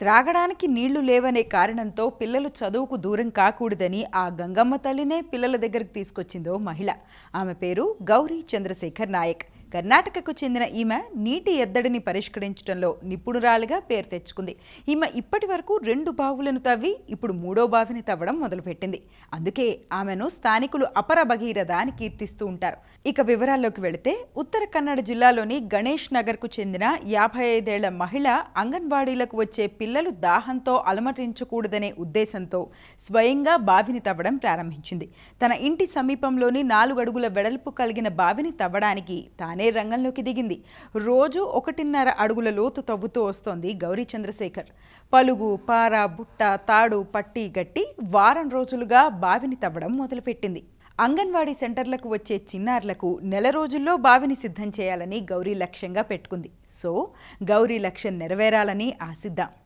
త్రాగడానికి నీళ్లు లేవనే కారణంతో పిల్లలు చదువుకు దూరం కాకూడదని ఆ గంగమ్మ తల్లినే పిల్లల దగ్గరకు తీసుకొచ్చిందో మహిళ. ఆమె పేరు గౌరీ చంద్రశేఖర్ నాయక్. కర్ణాటకకు చెందిన ఈమె నీటి ఎద్దడిని పరిష్కరించడంలో నిపుణురాలిగా పేరు తెచ్చుకుంది. ఈమె ఇప్పటి వరకు 2 బావులను తవ్వి ఇప్పుడు 3వ బావిని తవ్వడం మొదలుపెట్టింది. అందుకే ఆమెను స్థానికులు అపర భగీరథ అని కీర్తిస్తూ ఉంటారు. ఇక వివరాల్లోకి వెళితే, ఉత్తర కన్నడ జిల్లాలోని గణేష్ నగర్కు చెందిన 55 ఏళ్ల మహిళ అంగన్వాడీలకు వచ్చే పిల్లలు దాహంతో అలమటించకూడదనే ఉద్దేశంతో స్వయంగా బావిని తవ్వడం ప్రారంభించింది. తన ఇంటి సమీపంలోని 4 అడుగుల వెడల్పు కలిగిన బావిని తవ్వడానికి తానే రంగంలోకి దిగింది. రోజు 1.5 అడుగుల లోతు తవ్వుతూ వస్తోంది గౌరీ చంద్రశేఖర్. పలుగు, పార, బుట్ట, తాడు పట్టి గట్టి వారం రోజులుగా బావిని తవ్వడం మొదలుపెట్టింది. అంగన్వాడీ సెంటర్లకు వచ్చే చిన్నారులకు నెల రోజుల్లో బావిని సిద్ధం చేయాలని గౌరీ లక్ష్యంగా పెట్టుకుంది. సో గౌరీ లక్ష్యం నెరవేరాలని ఆశిద్దాం.